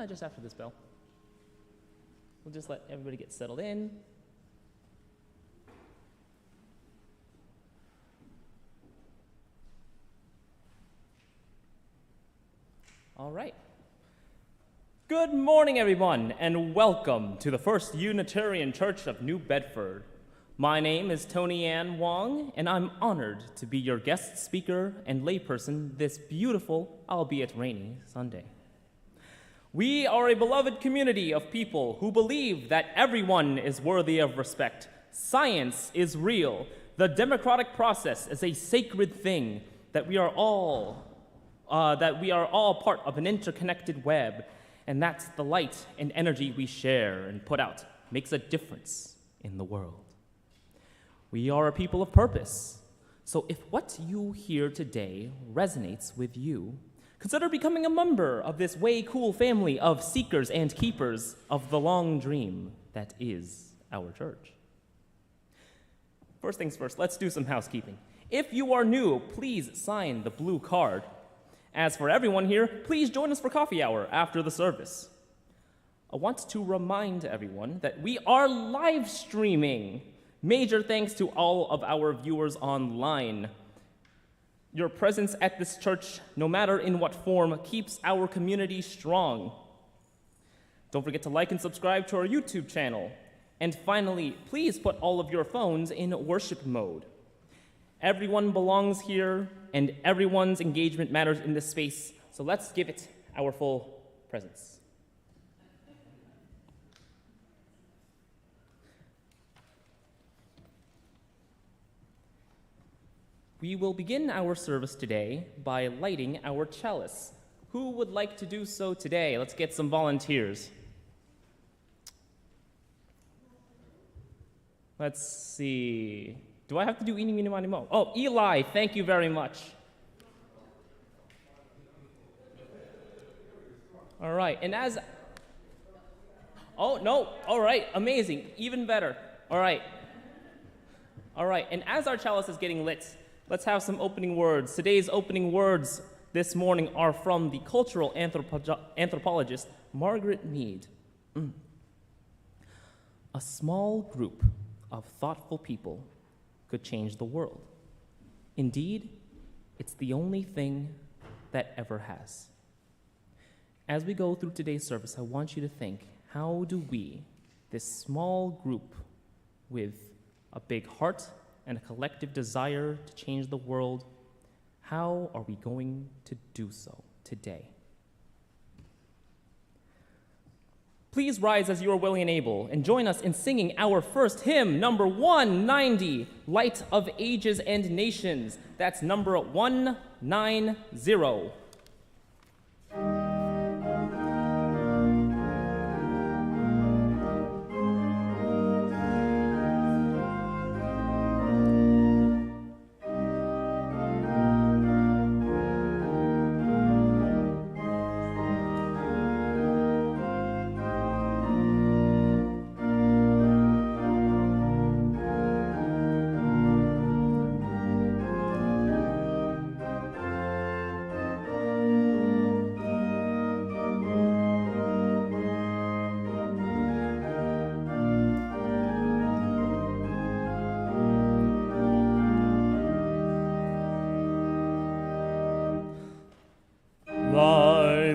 Just after this bell. We'll just let everybody get settled in. All right. Good morning, everyone, and welcome to the First Unitarian Church of New Bedford. My name is ToniAnne Wong, and I'm honored to be your guest speaker and layperson this beautiful, albeit rainy, Sunday. We are a beloved community of people who believe that everyone is worthy of respect. Science is real. The democratic process is a sacred thing, that we are all part of an interconnected web, and that's the light and energy we share and put out makes a difference in the world. We are a people of purpose, so if what you hear today resonates with you, consider becoming a member of this way cool family of seekers and keepers of the long dream that is our church. First things first, let's do some housekeeping. If you are new, please sign the blue card. As for everyone here, please join us for coffee hour after the service. I want to remind everyone that we are live streaming. Major thanks to all of our viewers online. Your presence at this church, no matter in what form, keeps our community strong. Don't forget to like and subscribe to our YouTube channel. And finally, please put all of your phones in worship mode. Everyone belongs here, and everyone's engagement matters in this space, so let's give it our full presence. We will begin our service today by lighting our chalice. Who would like to do so today? Let's get some volunteers. Let's see. Do I have to do eeny, meeny, miny, mo? Oh, Eli, thank you very much. All right, and as... Oh, no, all right, amazing, even better. All right, and as our chalice is getting lit, let's have some opening words. Today's opening words this morning are from the cultural anthropologist Margaret Mead. A small group of thoughtful people could change the world. Indeed, it's the only thing that ever has. As we go through today's service, I want you to think, how do we, this small group with a big heart and a collective desire to change the world, how are we going to do so today? Please rise as you are willing and able, and join us in singing our first hymn, number 190, Light of Ages and Nations. That's number 190.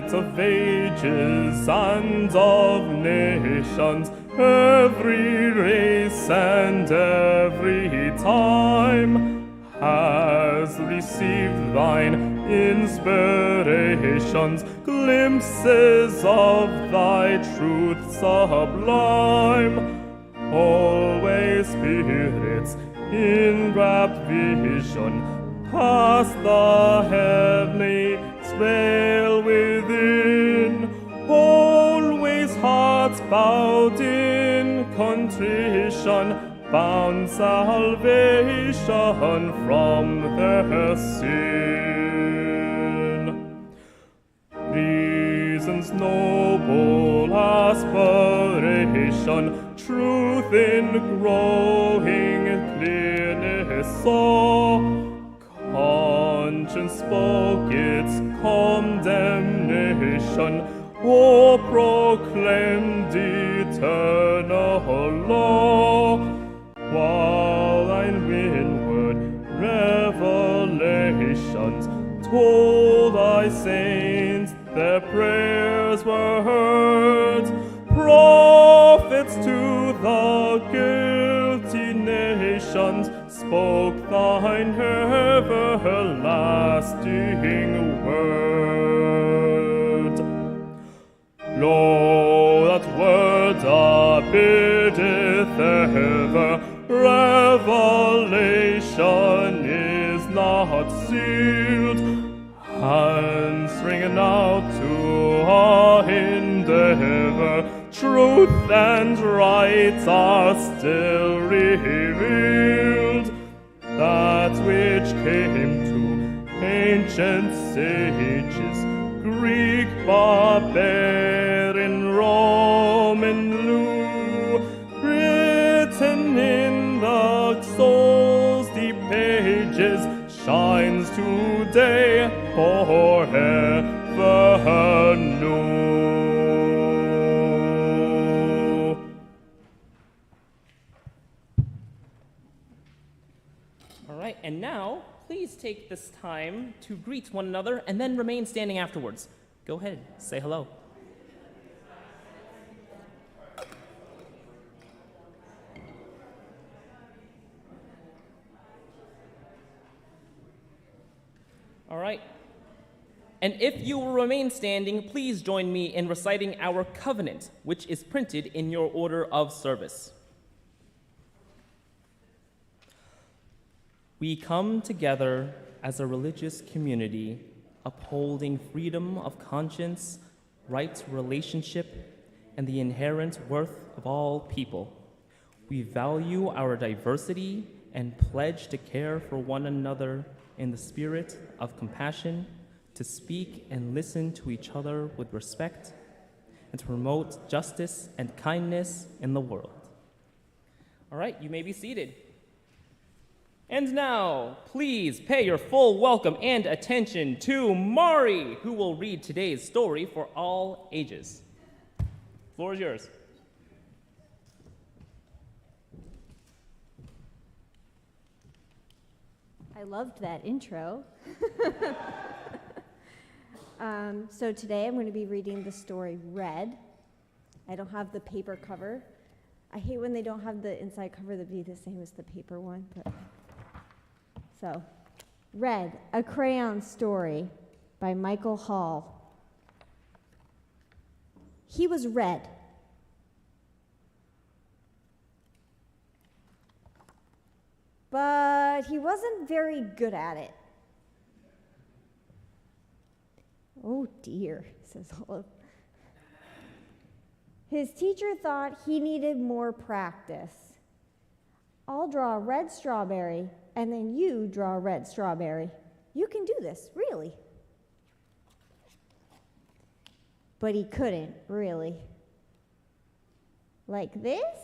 Of ages and of nations, every race and every time has received thine inspirations, glimpses of thy truth sublime. Always spirits in rapt vision, past the heavenly veil within, always hearts bowed in contrition, found salvation from their sin. Reason's noble aspiration, truth in growing clearness saw, conscience spoke its condemnation, or proclaimed eternal law, while thine inward revelations told thy saints their prayers were heard, prophets to the guilty nation nations spoke thine everlasting word. Lo, that word abideth ever, revelation is not sealed, answering out to our endeavor, truth and right are still revealed. That which came to ancient sages, Greek, barbarian, Roman, Lou, written in the soul's deep pages, shines today forever new. All right, and now, please take this time to greet one another and then remain standing afterwards. Go ahead, say hello. All right. And if you will remain standing, please join me in reciting our covenant, which is printed in your order of service. We come together as a religious community, upholding freedom of conscience, right relationship, and the inherent worth of all people. We value our diversity and pledge to care for one another in the spirit of compassion, to speak and listen to each other with respect, and to promote justice and kindness in the world. All right, you may be seated. And now, please pay your full welcome and attention to Mari, who will read today's story for all ages. The floor is yours. I loved that intro. So today I'm going to be reading the story Red. I don't have the paper cover. I hate when they don't have the inside cover that be the same as the paper one. But so, Red, a crayon story by Michael Hall. He was red. But he wasn't very good at it. Oh dear, says Olive. His teacher thought he needed more practice. I'll draw a red strawberry, and then you draw a red strawberry. You can do this, really. But he couldn't, really. Like this?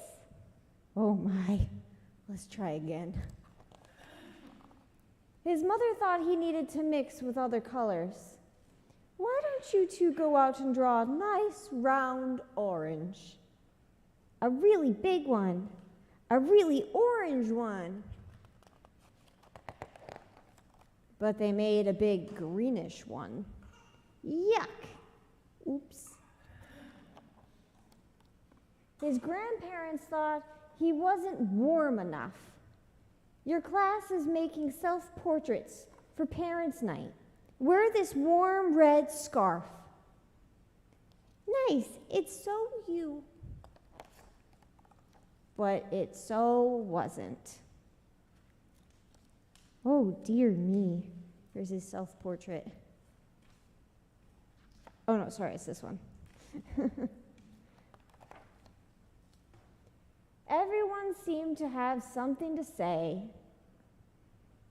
Oh my, let's try again. His mother thought he needed to mix with other colors. Why don't you two go out and draw a nice round orange? A really big one. A really orange one. But they made a big greenish one. Yuck. Oops. His grandparents thought he wasn't warm enough. Your class is making self-portraits for Parents' Night. Wear this warm red scarf. Nice, it's so you. But it so wasn't. Oh, dear me. Here's his self-portrait. Oh, no, sorry, it's this one. Everyone seemed to have something to say.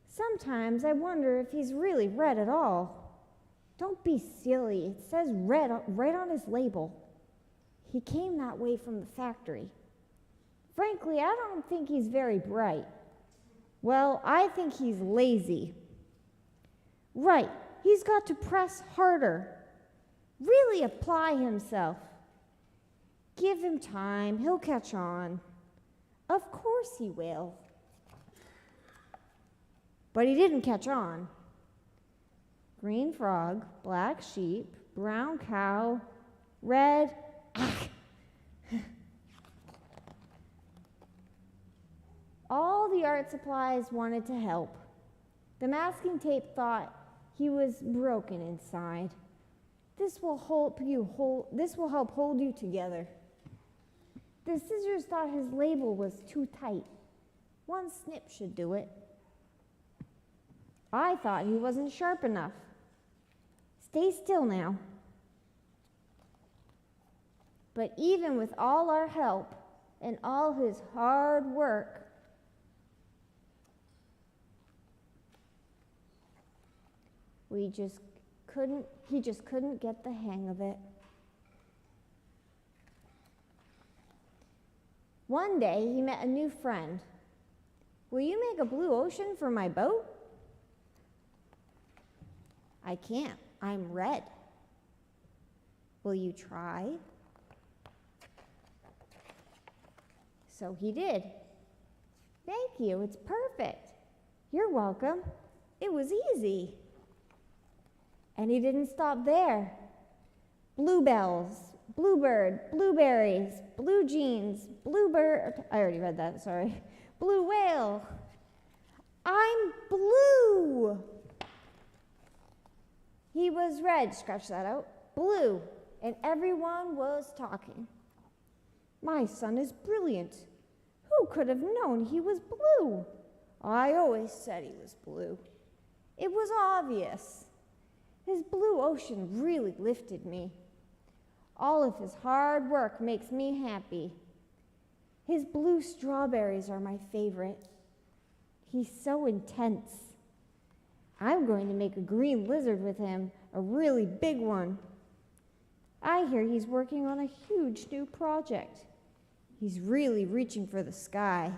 Sometimes I wonder if he's really red at all. Don't be silly. It says red right on his label. He came that way from the factory. Frankly, I don't think he's very bright. Well, I think he's lazy. Right, he's got to press harder. Really apply himself. Give him time, he'll catch on. Of course he will. But he didn't catch on. Green frog, black sheep, brown cow, red. All the the art supplies wanted to help. The masking tape thought he was broken inside. This will help hold you together. The scissors thought his label was too tight. One snip should do it. I thought he wasn't sharp enough. Stay still now. But even with all our help and all his hard work, he just couldn't get the hang of it. One day, he met a new friend. Will you make a blue ocean for my boat? I can't. I'm red. Will you try? So he did. Thank you. It's perfect. You're welcome. It was easy. And he didn't stop there. Bluebells, bluebird, blueberries, blue jeans, bluebird. I already read that, sorry. Blue whale. I'm blue. He was red, scratch that out, blue, and everyone was talking. My son is brilliant. Who could have known he was blue? I always said he was blue. It was obvious. His blue ocean really lifted me. All of his hard work makes me happy. His blue strawberries are my favorite. He's so intense. I'm going to make a green lizard with him, a really big one. I hear he's working on a huge new project. He's really reaching for the sky.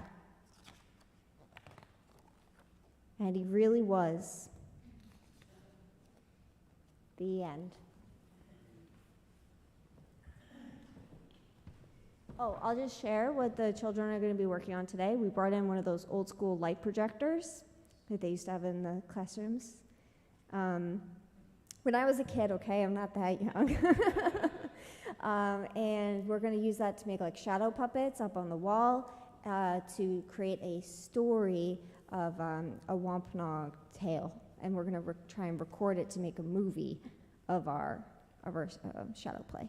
And he really was. The end. Oh, I'll just share what the children are going to be working on today. We brought in one of those old school light projectors that they used to have in the classrooms. When I was a kid, okay, I'm not that young. And we're going to use that to make like shadow puppets up on the wall to create a story of a Wampanoag tale. And we're going to try and record it to make a movie of our shadow play.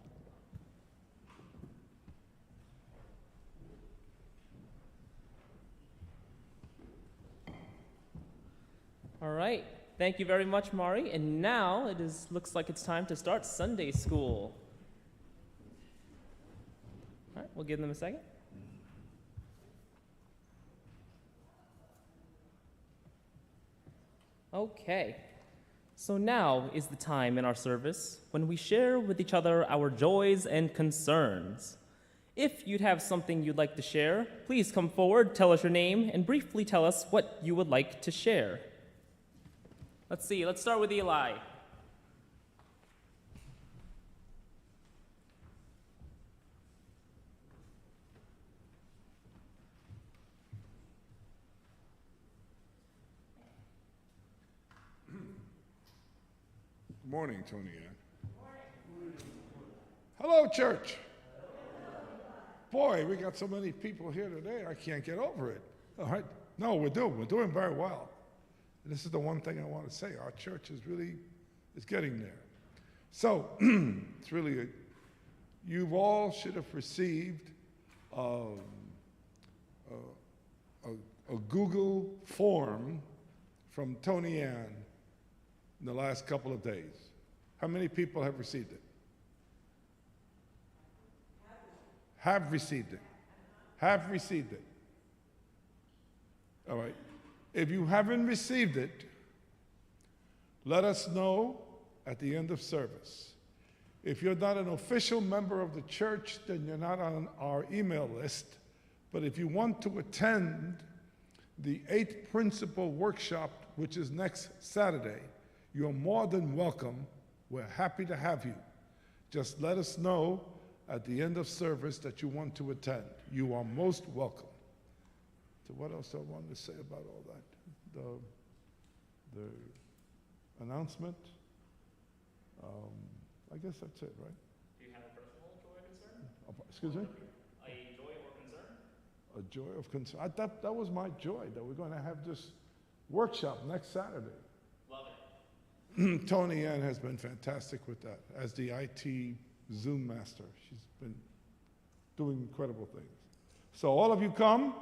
All right. Thank you very much, Mari. And now looks like it's time to start Sunday school. All right, we'll give them a second. Okay. So now is the time in our service when we share with each other our joys and concerns. If you'd have something you'd like to share, please come forward, tell us your name, and briefly tell us what you would like to share. Let's see, let's start with Eli. Good morning, ToniAnne. Hello, church. Boy, we got so many people here today, I can't get over it. All right. No, we're doing very well. This is the one thing I want to say. Our church is getting there. So, it's really, you all should have received a Google form from ToniAnne in the last couple of days. How many people have received it? Have received it. Have received it. All right. If you haven't received it, let us know at the end of service. If you're not an official member of the church, then you're not on our email list. But if you want to attend the 8th Principle Workshop, which is next Saturday, you're more than welcome. We're happy to have you. Just let us know at the end of service that you want to attend. You are most welcome. So what else I wanted to say about all that? The announcement? I guess that's it, right? Do you have a personal joy or concern? Excuse me? A joy or concern? A joy of concern. That was my joy, that we're going to have this workshop next Saturday. Love it. ToniAnne has been fantastic with that as the IT Zoom master. She's been doing incredible things. So all of you come,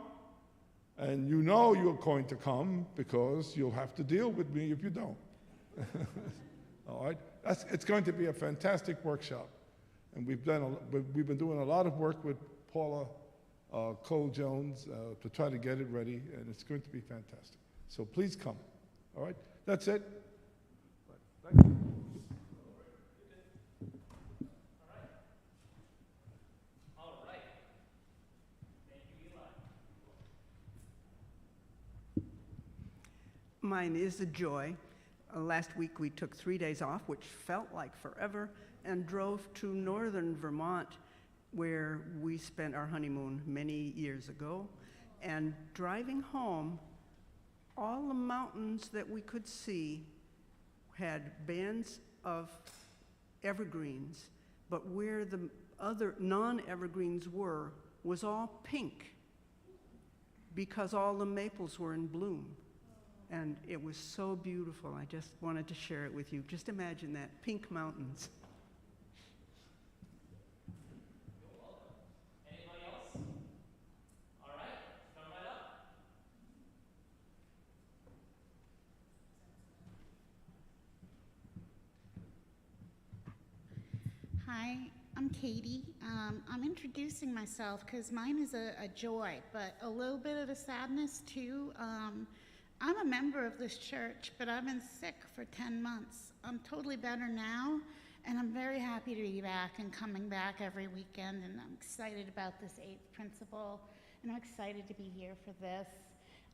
and you know you're going to come because you'll have to deal with me if you don't. All right? It's going to be a fantastic workshop. And we've been doing a lot of work with Paula Cole-Jones to try to get it ready, and it's going to be fantastic. So please come. All right? That's it. Thank you. All right. Thank you, Eli. Mine is a joy. Last week we took 3 days off, which felt like forever, and drove to northern Vermont, where we spent our honeymoon many years ago. And driving home, all the mountains that we could see had bands of evergreens, but where the other non-evergreens were was all pink because all the maples were in bloom. And it was so beautiful. I just wanted to share it with you. Just imagine that, pink mountains. Anybody else? All right, come right up. Hi, I'm Katie. I'm introducing myself because mine is a joy, but a little bit of a sadness too. I'm a member of this church, but I've been sick for 10 months. I'm totally better now, and I'm very happy to be back and coming back every weekend, and I'm excited about this 8th principle, and I'm excited to be here for this.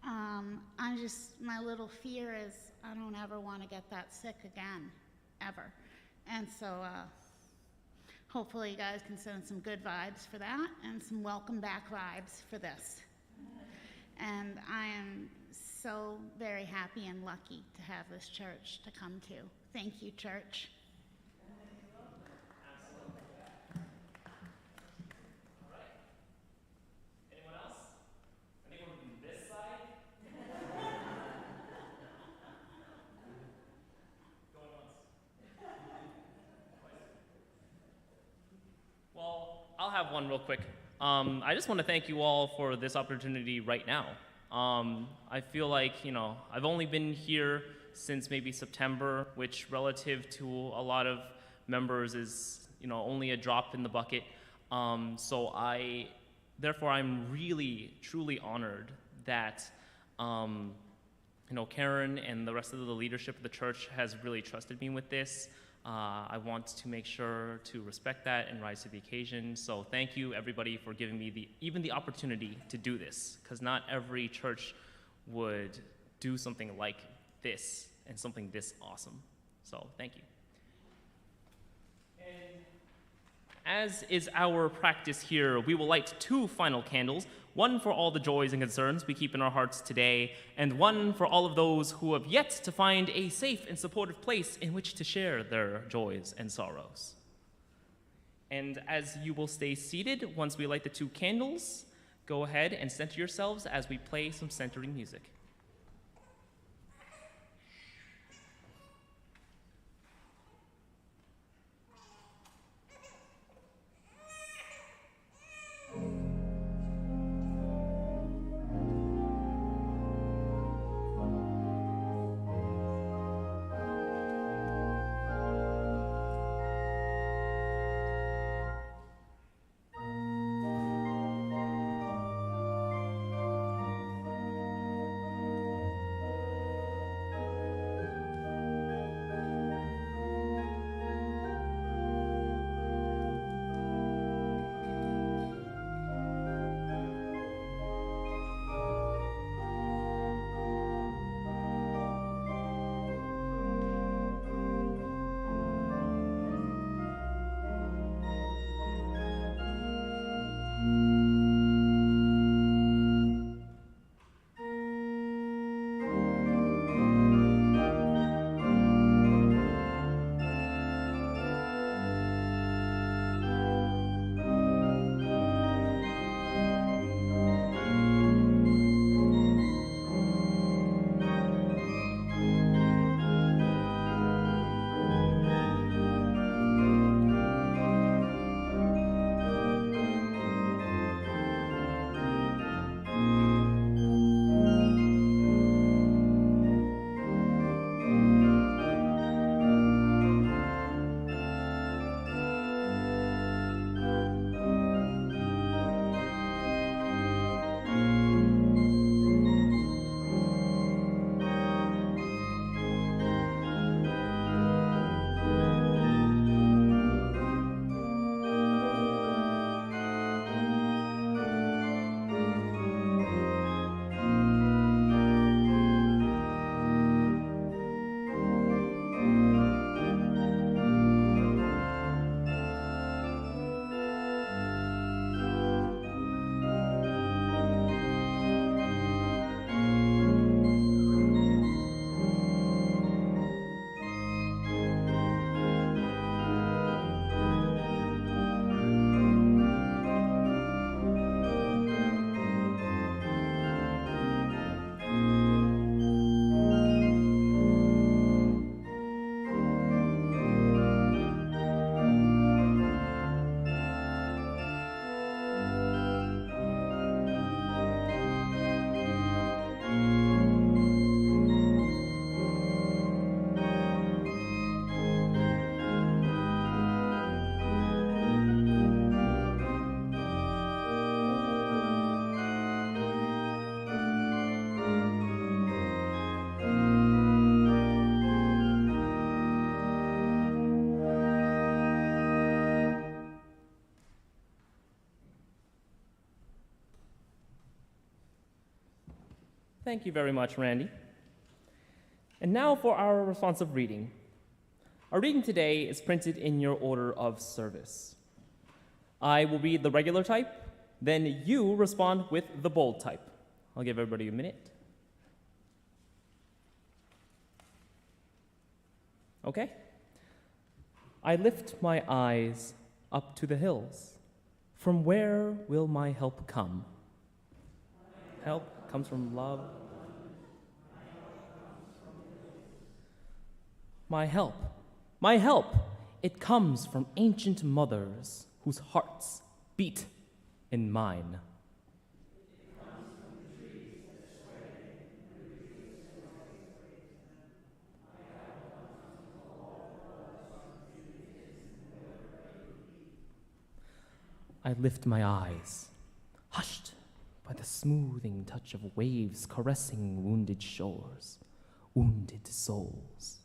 My little fear is I don't ever want to get that sick again, ever. And so hopefully you guys can send some good vibes for that and some welcome back vibes for this. And I am so very happy and lucky to have this church to come to. Thank you, church. Absolutely. All right. Anyone else? Anyone from this side? Going once. Well, I'll have one real quick. I just want to thank you all for this opportunity right now. I feel like, I've only been here since maybe September, which relative to a lot of members is, only a drop in the bucket. Therefore, I'm really, truly honored that, Karen and the rest of the leadership of the church has really trusted me with this. I want to make sure to respect that and rise to the occasion. So thank you, everybody, for giving me even the opportunity to do this, because not every church would do something like this and something this awesome. So thank you. And as is our practice here, we will light 2 final candles, one for all the joys and concerns we keep in our hearts today, and one for all of those who have yet to find a safe and supportive place in which to share their joys and sorrows. And as you will stay seated once we light the 2 candles, go ahead and center yourselves as we play some centering music. Thank you very much, Randy. And now for our responsive reading. Our reading today is printed in your order of service. I will read the regular type, then you respond with the bold type. I'll give everybody a minute. Okay? I lift my eyes up to the hills. From where will my help come? Help comes from love. My help, it comes from ancient mothers whose hearts beat in mine. I lift my eyes, hushed by the smoothing touch of waves caressing wounded shores, wounded souls.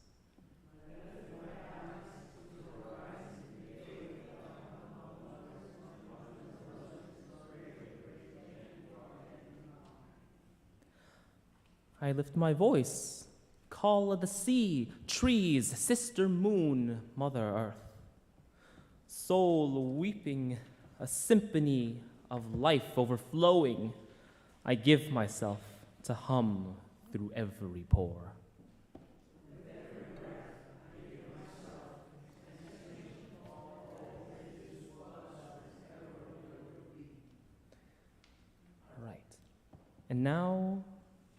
I lift my voice, call of the sea, trees, sister moon, mother earth. Soul weeping, a symphony of life overflowing, I give myself to hum through every pore. All right. And now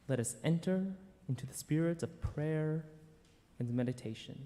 let us enter into the spirit of prayer and meditation.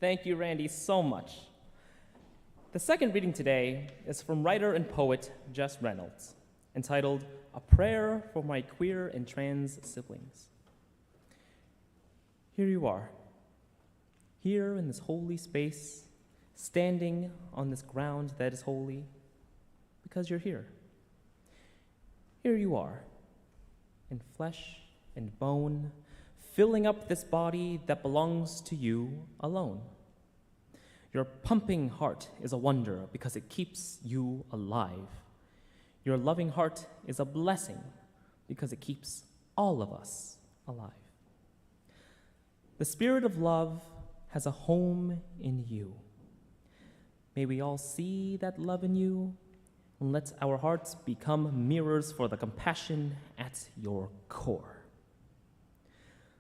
Thank you, Randy, so much. The second reading today is from writer and poet Jess Reynolds, entitled A Prayer for My Queer and Trans Siblings. Here you are, here in this holy space, standing on this ground that is holy, because you're here. Here you are, in flesh and bone, filling up this body that belongs to you alone. Your pumping heart is a wonder because it keeps you alive. Your loving heart is a blessing because it keeps all of us alive. The spirit of love has a home in you. May we all see that love in you, and let our hearts become mirrors for the compassion at your core.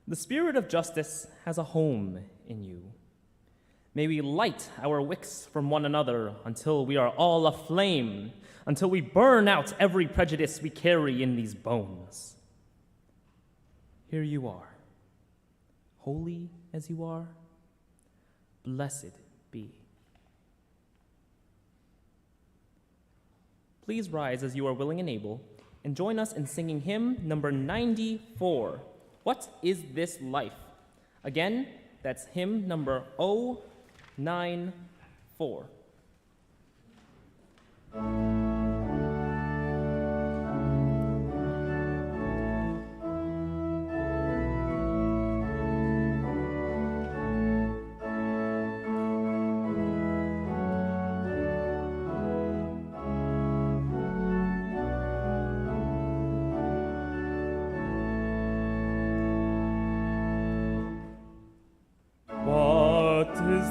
The spirit of justice has a home in you. May we light our wicks from one another until we are all aflame, until we burn out every prejudice we carry in these bones. Here you are, holy as you are, blessed be. Please rise as you are willing and able, and join us in singing hymn number 94, What is This Life? Again, that's hymn number 094.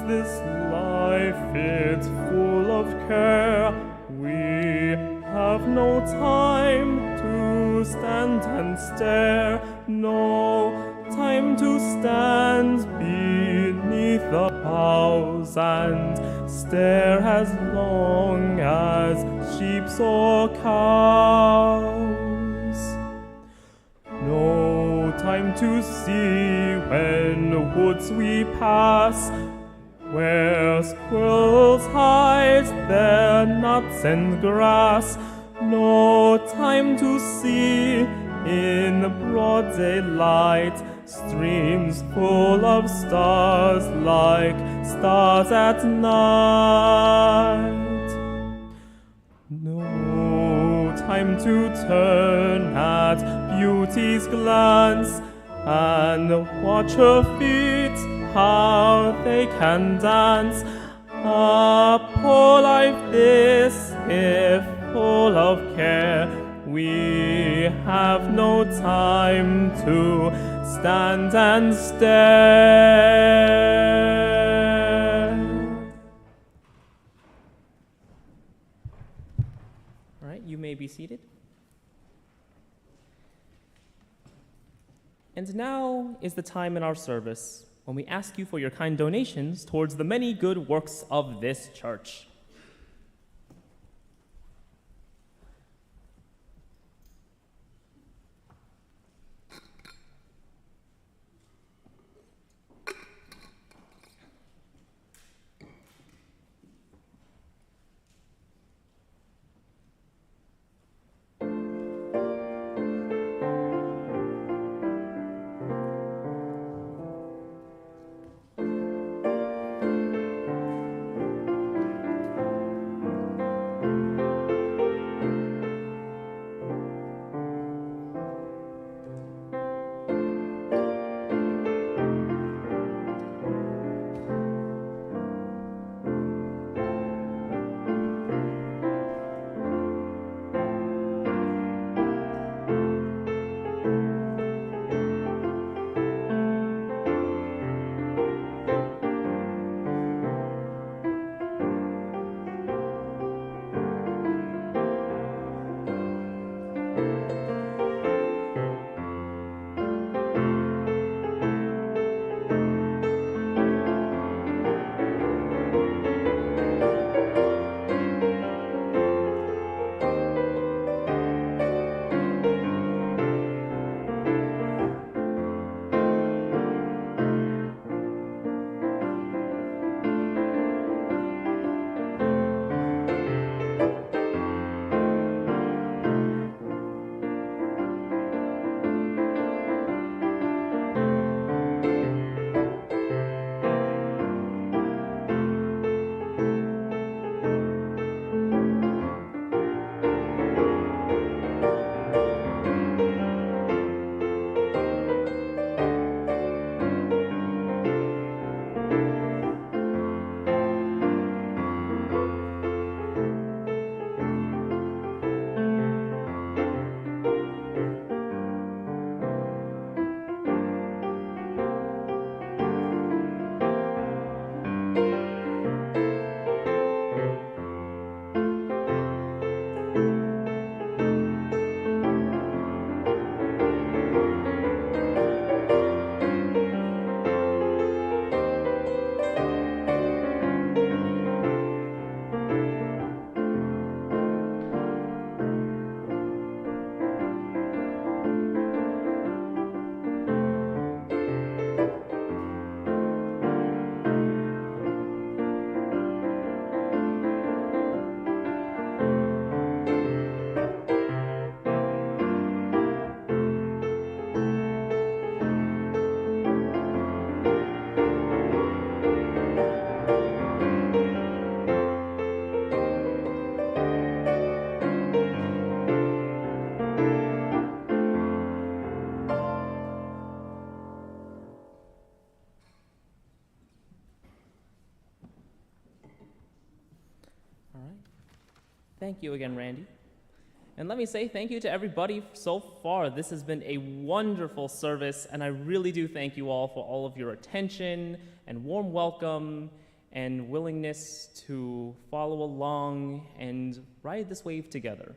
This life, it's full of care. We have no time to stand and stare, no time to stand beneath the boughs and stare as long as sheep or cows. No time to see when woods we pass, where squirrels hide their nuts and grass. No time to see in broad daylight streams full of stars like stars at night. No time to turn at beauty's glance and watch her feet, how they can dance. A poor life this, if full of care. We have no time to stand and stare. All right, you may be seated. And now is the time in our service when we ask you for your kind donations towards the many good works of this church. Thank you again, Randy. And let me say thank you to everybody so far. This has been a wonderful service, and I really do thank you all for all of your attention and warm welcome and willingness to follow along and ride this wave together.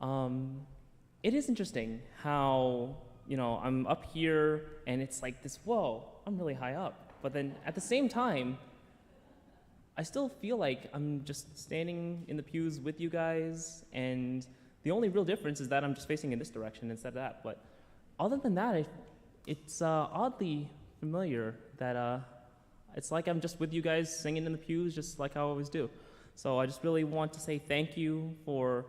It is interesting how, I'm up here and it's like this, whoa, I'm really high up. But then at the same time, I still feel like I'm just standing in the pews with you guys, and the only real difference is that I'm just facing in this direction instead of that. But other than that, it's oddly familiar that it's like I'm just with you guys singing in the pews just like I always do. So I just really want to say thank you for,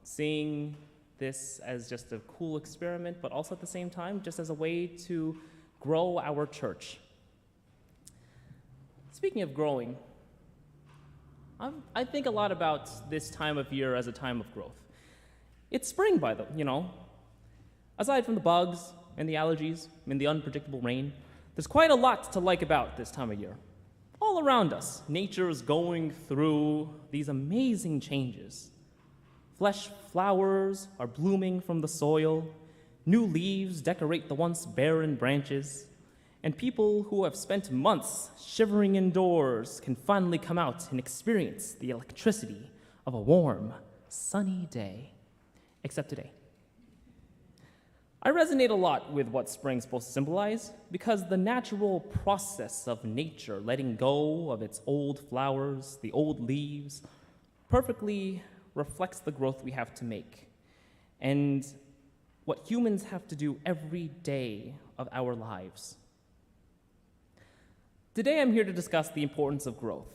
seeing this as just a cool experiment, but also at the same time just as a way to grow our church. Speaking of growing, I think a lot about this time of year as a time of growth. It's spring, Aside from the bugs and the allergies and the unpredictable rain, there's quite a lot to like about this time of year. All around us, nature is going through these amazing changes. Fresh flowers are blooming from the soil, new leaves decorate the once barren branches, and people who have spent months shivering indoors can finally come out and experience the electricity of a warm, sunny day. Except today. I resonate a lot with what spring's supposed to symbolize because the natural process of nature letting go of its old flowers, the old leaves, perfectly reflects the growth we have to make and what humans have to do every day of our lives. Today I'm here to discuss the importance of growth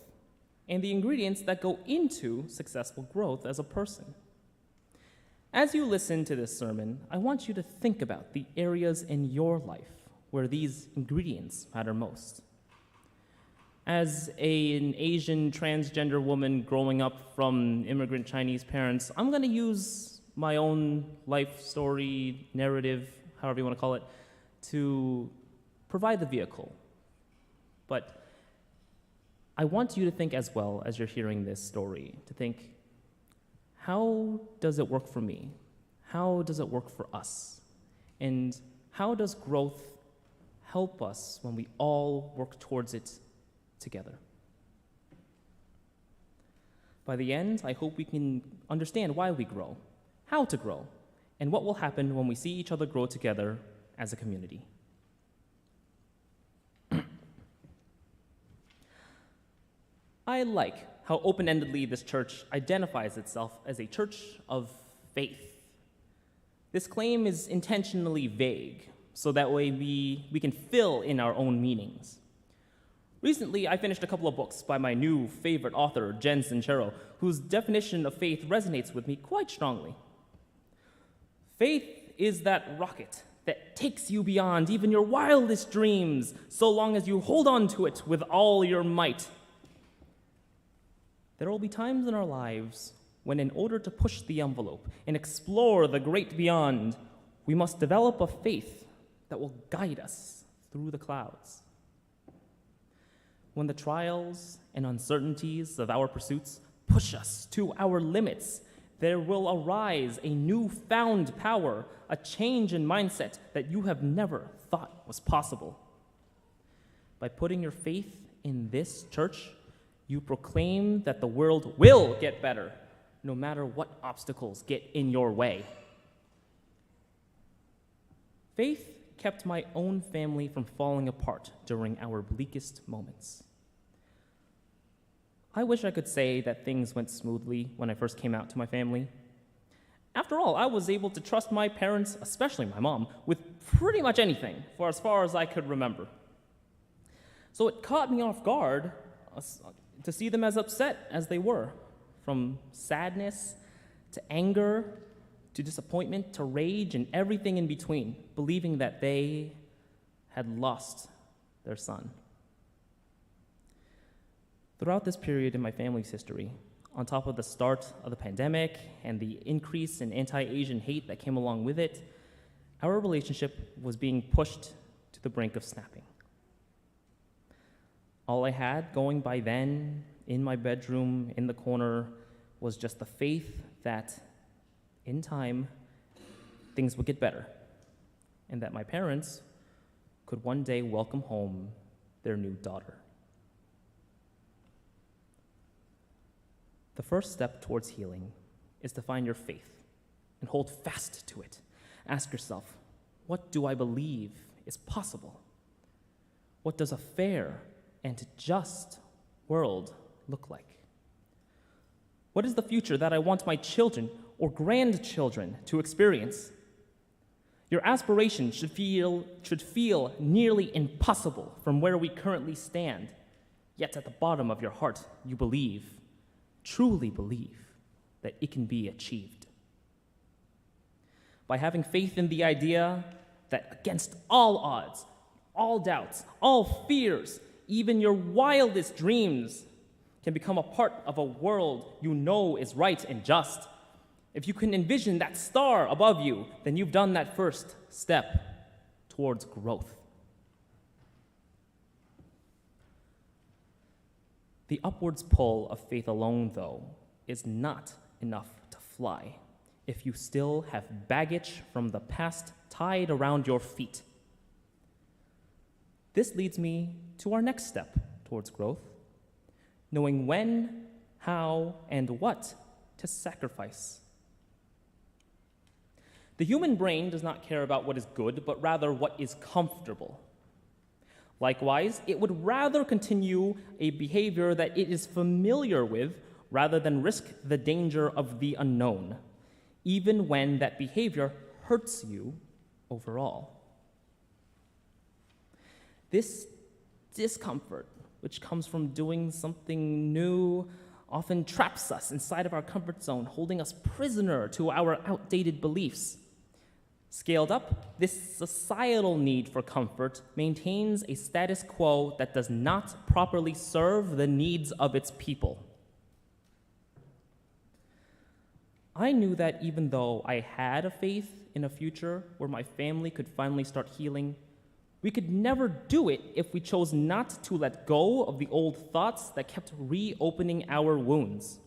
and the ingredients that go into successful growth as a person. As you listen to this sermon, I want you to think about the areas in your life where these ingredients matter most. As an Asian transgender woman growing up from immigrant Chinese parents, I'm going to use my own life story, narrative, however you want to call it, to provide the vehicle. But I want you to think as well as you're hearing this story, to think, how does it work for me? How does it work for us? And how does growth help us when we all work towards it together? By the end, I hope we can understand why we grow, how to grow, and what will happen when we see each other grow together as a community. I like how open-endedly this church identifies itself as a church of faith. This claim is intentionally vague, so that way we can fill in our own meanings. Recently, I finished a couple of books by my new favorite author, Jen Sincero, whose definition of faith resonates with me quite strongly. Faith is that rocket that takes you beyond even your wildest dreams, so long as you hold on to it with all your might. There will be times in our lives when, in order to push the envelope and explore the great beyond, we must develop a faith that will guide us through the clouds. When the trials and uncertainties of our pursuits push us to our limits, there will arise a newfound power, a change in mindset that you have never thought was possible. By putting your faith in this church, you proclaim that the world will get better, no matter what obstacles get in your way. Faith kept my own family from falling apart during our bleakest moments. I wish I could say that things went smoothly when I first came out to my family. After all, I was able to trust my parents, especially my mom, with pretty much anything for as far as I could remember. So it caught me off guard to see them as upset as they were, from sadness to anger to disappointment to rage and everything in between, believing that they had lost their son. Throughout this period in my family's history, on top of the start of the pandemic and the increase in anti-Asian hate that came along with it, our relationship was being pushed to the brink of snapping. All I had going by then, in my bedroom, in the corner, was just the faith that in time things would get better, and that my parents could one day welcome home their new daughter. The first step towards healing is to find your faith and hold fast to it. Ask yourself, what do I believe is possible? What does a fair and just world look like? What is the future that I want my children or grandchildren to experience? Your aspiration should feel nearly impossible from where we currently stand, yet at the bottom of your heart you believe, truly believe, that it can be achieved. By having faith in the idea that against all odds, all doubts, all fears, even your wildest dreams can become a part of a world you know is right and just. If you can envision that star above you, then you've done that first step towards growth. The upwards pull of faith alone, though, is not enough to fly if you still have baggage from the past tied around your feet. This leads me to our next step towards growth, knowing when, how, and what to sacrifice. The human brain does not care about what is good, but rather what is comfortable. Likewise, it would rather continue a behavior that it is familiar with rather than risk the danger of the unknown, even when that behavior hurts you overall. This discomfort, which comes from doing something new, often traps us inside of our comfort zone, holding us prisoner to our outdated beliefs. Scaled up, this societal need for comfort maintains a status quo that does not properly serve the needs of its people. I knew that even though I had a faith in a future where my family could finally start healing, we could never do it if we chose not to let go of the old thoughts that kept reopening our wounds.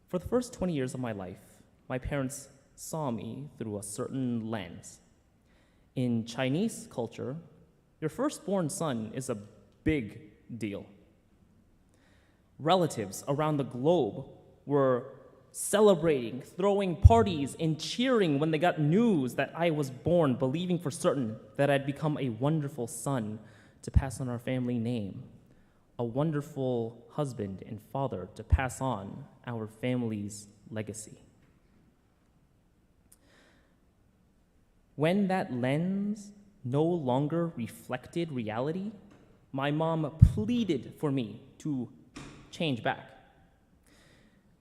For the first 20 years of my life, my parents saw me through a certain lens. In Chinese culture, your firstborn son is a big deal. Relatives around the globe were celebrating, throwing parties, and cheering when they got news that I was born, believing for certain that I'd become a wonderful son to pass on our family name, a wonderful husband and father to pass on our family's legacy. When that lens no longer reflected reality, my mom pleaded for me to change back.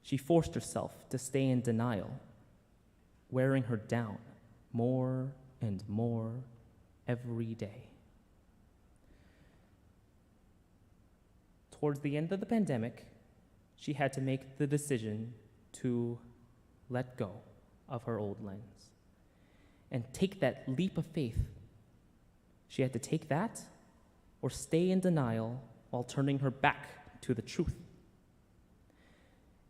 She forced herself to stay in denial, wearing her down more and more every day. Towards the end of the pandemic, she had to make the decision to let go of her old lens and take that leap of faith. She had to take that or stay in denial while turning her back to the truth.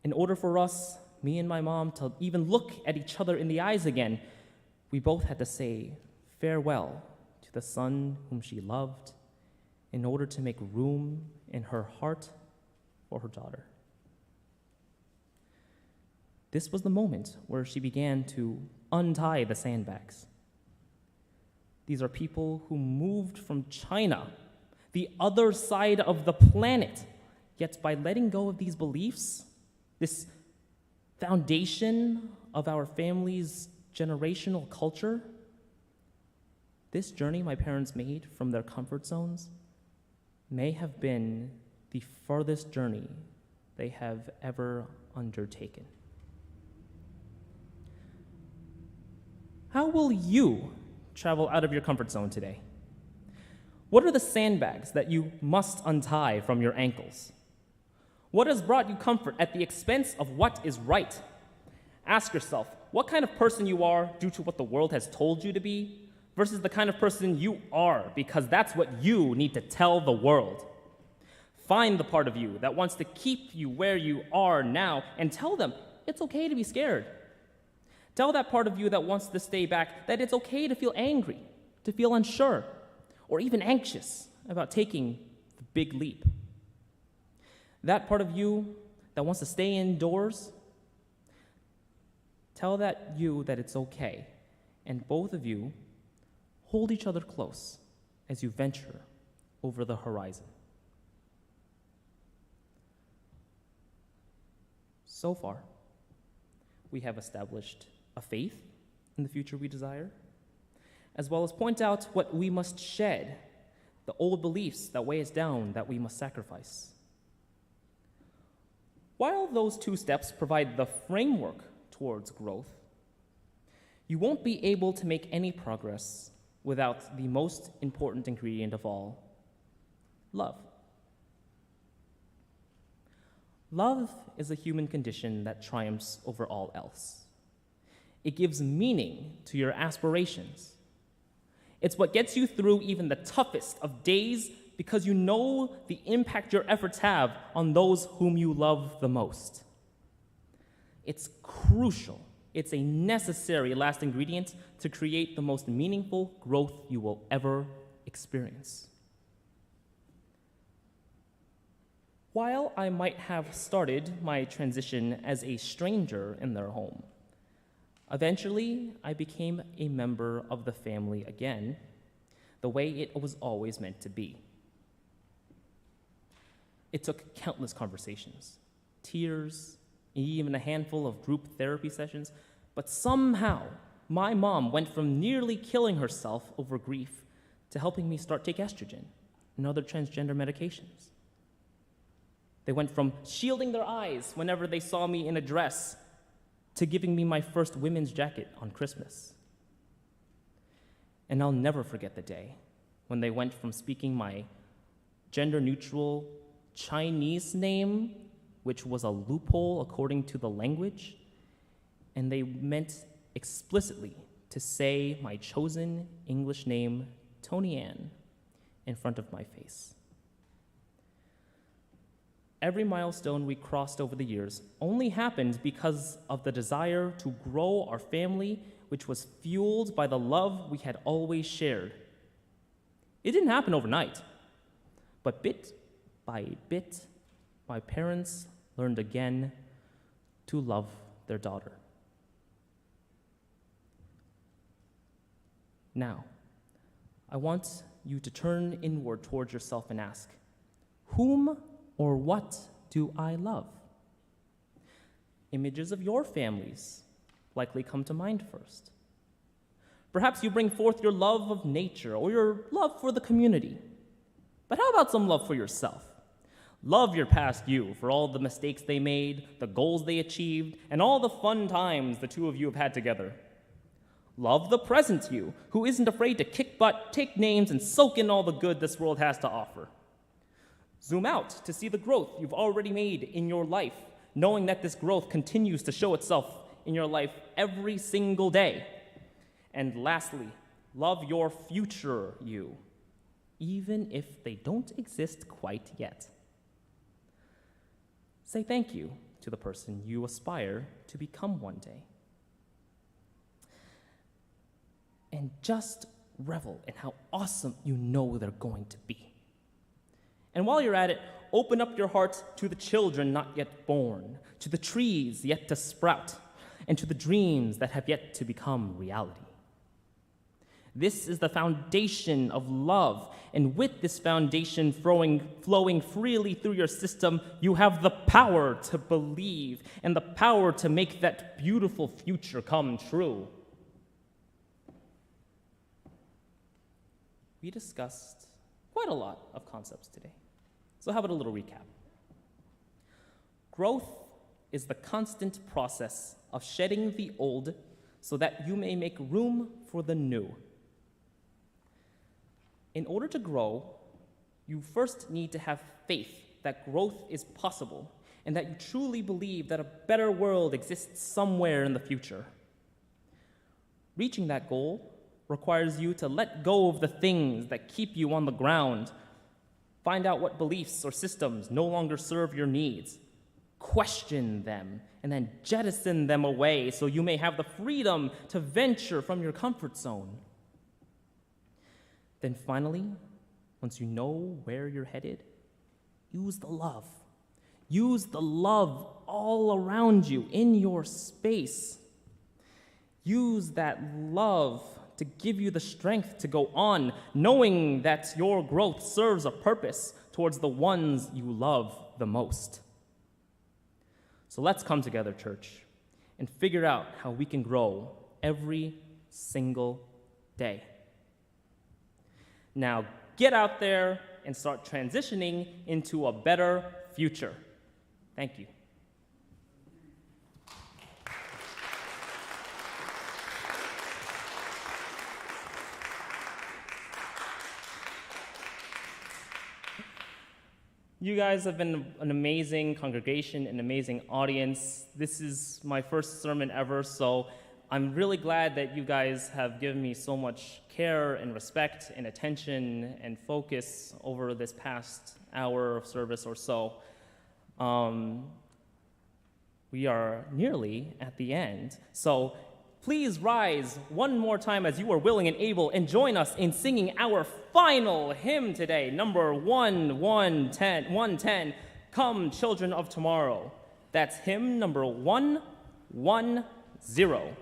In order for us, me and my mom, to even look at each other in the eyes again, we both had to say farewell to the son whom she loved in order to make room in her heart for her daughter. This was the moment where she began to untie the sandbags. These are people who moved from China, the other side of the planet, yet by letting go of these beliefs, this foundation of our family's generational culture, this journey my parents made from their comfort zones may have been the farthest journey they have ever undertaken. How will you travel out of your comfort zone today? What are the sandbags that you must untie from your ankles? What has brought you comfort at the expense of what is right? Ask yourself what kind of person you are due to what the world has told you to be versus the kind of person you are because that's what you need to tell the world. Find the part of you that wants to keep you where you are now and tell them it's okay to be scared. Tell that part of you that wants to stay back that it's okay to feel angry, to feel unsure, or even anxious about taking the big leap. That part of you that wants to stay indoors, tell that you that it's okay, and both of you hold each other close as you venture over the horizon. So far, we have established a faith in the future we desire, as well as point out what we must shed, the old beliefs that weigh us down that we must sacrifice. While those two steps provide the framework towards growth, you won't be able to make any progress without the most important ingredient of all, love. Love is a human condition that triumphs over all else. It gives meaning to your aspirations. It's what gets you through even the toughest of days because you know the impact your efforts have on those whom you love the most. It's crucial. It's a necessary last ingredient to create the most meaningful growth you will ever experience. While I might have started my transition as a stranger in their home, eventually I became a member of the family again, the way it was always meant to be. It took countless conversations, tears, even a handful of group therapy sessions, but somehow my mom went from nearly killing herself over grief to helping me start take estrogen and other transgender medications. They went from shielding their eyes whenever they saw me in a dress to giving me my first women's jacket on Christmas. And I'll never forget the day when they went from speaking my gender-neutral Chinese name, which was a loophole according to the language, and they meant explicitly to say my chosen English name, ToniAnne, in front of my face. Every milestone we crossed over the years only happened because of the desire to grow our family, which was fueled by the love we had always shared. It didn't happen overnight, but bit by bit, my parents learned again to love their daughter. Now, I want you to turn inward towards yourself and ask, whom or what do I love? Images of your families likely come to mind first. Perhaps you bring forth your love of nature or your love for the community. But how about some love for yourself? Love your past you for all the mistakes they made, the goals they achieved, and all the fun times the two of you have had together. Love the present you, who isn't afraid to kick butt, take names, and soak in all the good this world has to offer. Zoom out to see the growth you've already made in your life, knowing that this growth continues to show itself in your life every single day. And lastly, love your future you, even if they don't exist quite yet. Say thank you to the person you aspire to become one day. And just revel in how awesome you know they're going to be. And while you're at it, open up your heart to the children not yet born, to the trees yet to sprout, and to the dreams that have yet to become reality. This is the foundation of love, and with this foundation flowing freely through your system, you have the power to believe and the power to make that beautiful future come true. We discussed quite a lot of concepts today. So how about a little recap? Growth is the constant process of shedding the old so that you may make room for the new. In order to grow, you first need to have faith that growth is possible and that you truly believe that a better world exists somewhere in the future. Reaching that goal requires you to let go of the things that keep you on the ground, Find out what beliefs or systems no longer serve your needs. Question them, and then jettison them away so you may have the freedom to venture from your comfort zone. Then finally, once you know where you're headed, use the love. Use the love all around you in your space. Use that love to give you the strength to go on, knowing that your growth serves a purpose towards the ones you love the most. So let's come together, church, and figure out how we can grow every single day. Now, get out there and start transitioning into a better future. Thank you. You guys have been an amazing congregation, an amazing audience. This is my first sermon ever, so I'm really glad that you guys have given me so much care and respect and attention and focus over this past hour of service or so. We are nearly at the end, so please rise one more time as you are willing and able and join us in singing our final hymn today, number 110, Come Children of Tomorrow. That's hymn number 110.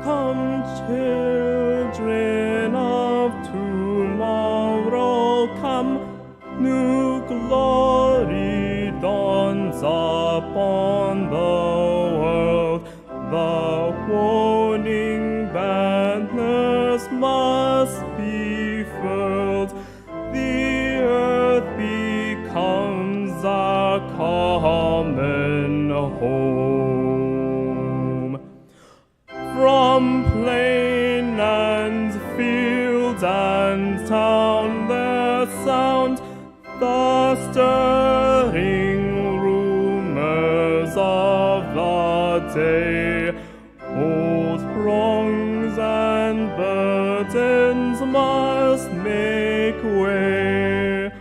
Come, children of tomorrow, come, new glory dawns upon the world. The warning banners must be furled. The earth becomes our common home. From plain and field and town there sound the stirring rumors of the day. Old wrongs and burdens must make way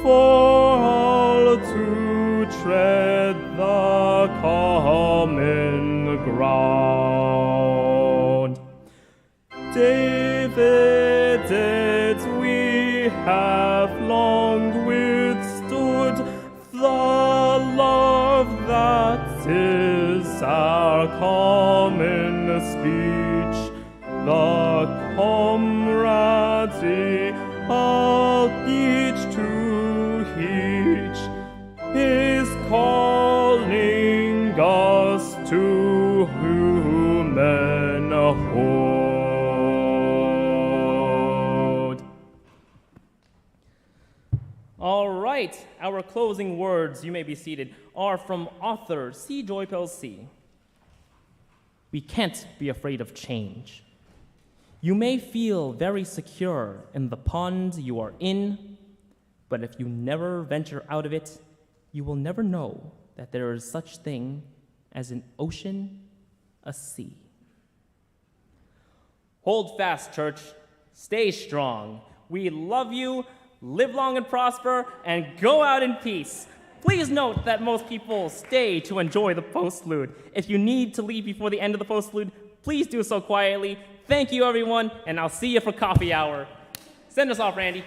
for all to tread the common ground. David did we have long withstood the love that is our common speech, the comradely of each to each is calling us to humanhood. All right, our closing words, you may be seated, are from author C. Joy Pelsey. We can't be afraid of change. You may feel very secure in the pond you are in, but if you never venture out of it, you will never know that there is such thing as an ocean, a sea. Hold fast, church. Stay strong. We love you. Live long and prosper, and go out in peace. Please note that most people stay to enjoy the postlude. If you need to leave before the end of the postlude, please do so quietly. Thank you, everyone, and I'll see you for coffee hour. Send us off, Randy.